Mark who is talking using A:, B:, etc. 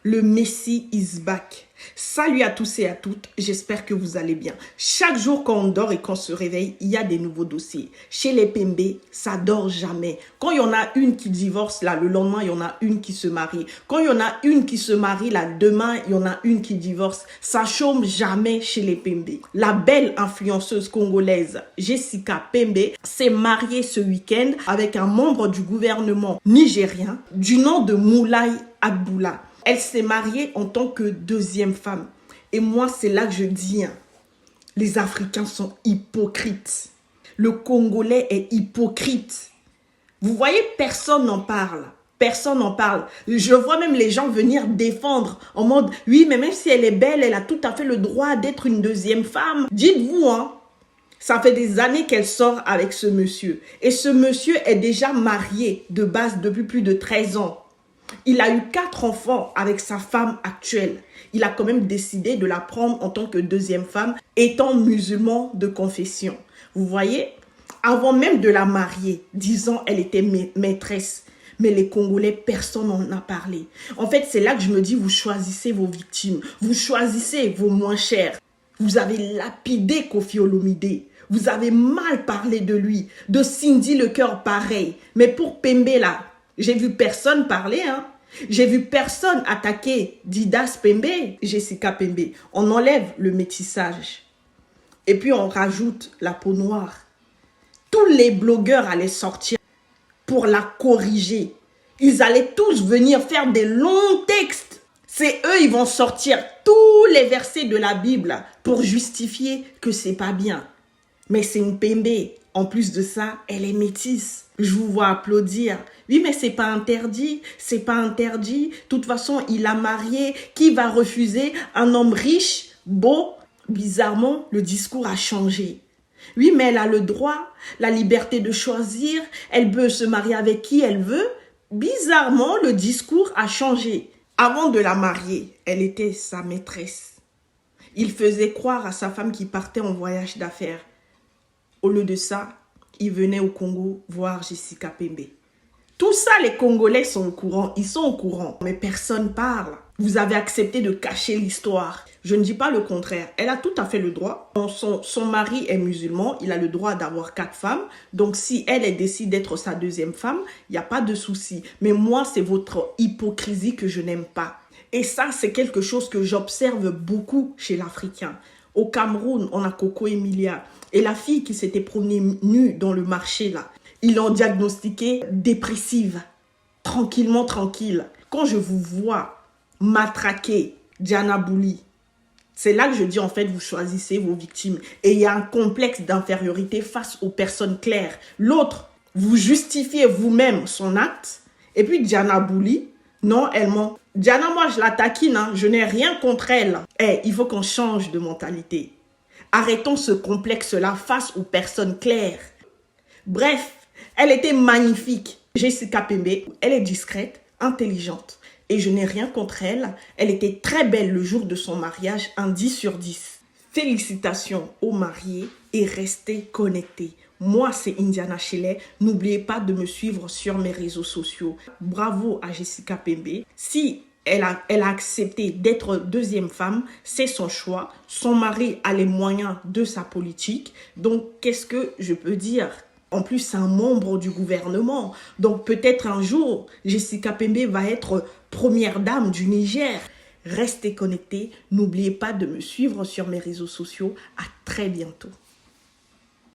A: Le Messie is back. Salut à tous et à toutes, j'espère que vous allez bien. Chaque jour quand on dort et qu'on se réveille, il y a des nouveaux dossiers. Chez les Pembe, ça dort jamais. Quand il y en a une qui divorce, là, le lendemain, il y en a une qui se marie. Quand il y en a une qui se marie, là, demain, il y en a une qui divorce. Ça chôme jamais chez les Pembe. La belle influenceuse congolaise Jessica Pembe s'est mariée ce week-end avec un membre du gouvernement nigérien du nom de Moulay Abdullah. Elle s'est mariée en tant que deuxième femme. Et moi, c'est là que je dis, les Africains sont hypocrites. Le Congolais est hypocrite. Vous voyez, personne n'en parle. Personne n'en parle. Je vois même les gens venir défendre en mode, oui, mais même si elle est belle, elle a tout à fait le droit d'être une deuxième femme. Dites-vous, ça fait des années qu'elle sort avec ce monsieur. Et ce monsieur est déjà marié de base depuis plus de 13 ans. Il a eu 4 enfants avec sa femme actuelle. Il a quand même décidé de la prendre en tant que deuxième femme, étant musulman de confession. Vous voyez, avant même de la marier, disant elle était maîtresse. Mais les Congolais, personne n'en a parlé. En fait, c'est là que je me dis, vous choisissez vos victimes. Vous choisissez vos moins chers. Vous avez lapidé Koffi Olomide. Vous avez mal parlé de lui. De Cindy le cœur pareil. Mais pour Pembe là, j'ai vu personne parler, J'ai vu personne attaquer Didas Pembe, Jessica Pembe. On enlève le métissage. Et puis on rajoute la peau noire. Tous les blogueurs allaient sortir pour la corriger. Ils allaient tous venir faire des longs textes. C'est eux, ils vont sortir tous les versets de la Bible pour justifier que c'est pas bien. Mais c'est une Pembe. En plus de ça, elle est métisse. Je vous vois applaudir. Oui, mais c'est pas interdit. C'est pas interdit. De toute façon, il a marié. Qui va refuser un homme riche, beau? Bizarrement, le discours a changé. Oui, mais elle a le droit, la liberté de choisir. Elle peut se marier avec qui elle veut. Bizarrement, le discours a changé. Avant de la marier, elle était sa maîtresse. Il faisait croire à sa femme qu'il partait en voyage d'affaires. Au lieu de ça, il venait au Congo voir Jessica Pembe. Tout ça, les Congolais sont au courant. Ils sont au courant. Mais personne parle. Vous avez accepté de cacher l'histoire. Je ne dis pas le contraire. Elle a tout à fait le droit. Son mari est musulman. Il a le droit d'avoir 4 femmes. Donc, si elle décide d'être sa deuxième femme, il n'y a pas de souci. Mais moi, c'est votre hypocrisie que je n'aime pas. Et ça, c'est quelque chose que j'observe beaucoup chez l'Africain. Au Cameroun, on a Coco Emilia. Et la fille qui s'était promenée nue dans le marché, là, ils l'ont diagnostiquée dépressive. Tranquillement, tranquille. Quand je vous vois matraquer Diana Bouli, c'est là que je dis, en fait, vous choisissez vos victimes. Et il y a un complexe d'infériorité face aux personnes claires. L'autre, vous justifiez vous-même son acte. Et puis Diana Bouli, non, elle ment. Diana, moi, je la taquine, je n'ai rien contre elle. Il faut qu'on change de mentalité. Arrêtons ce complexe-là face aux personnes claires. Bref, elle était magnifique. Jessica Pembe, elle est discrète, intelligente. Et je n'ai rien contre elle. Elle était très belle le jour de son mariage, un 10 sur 10. Félicitations aux mariés et restez connectés. Moi, c'est Indiana Shelley. N'oubliez pas de me suivre sur mes réseaux sociaux. Bravo à Jessica Pembe. Si elle a accepté d'être deuxième femme, c'est son choix. Son mari a les moyens de sa politique. Donc, qu'est-ce que je peux dire? En plus, c'est un membre du gouvernement. Donc, peut-être un jour, Jessica Pembe va être première dame du Niger. Restez connectés. N'oubliez pas de me suivre sur mes réseaux sociaux. À très bientôt.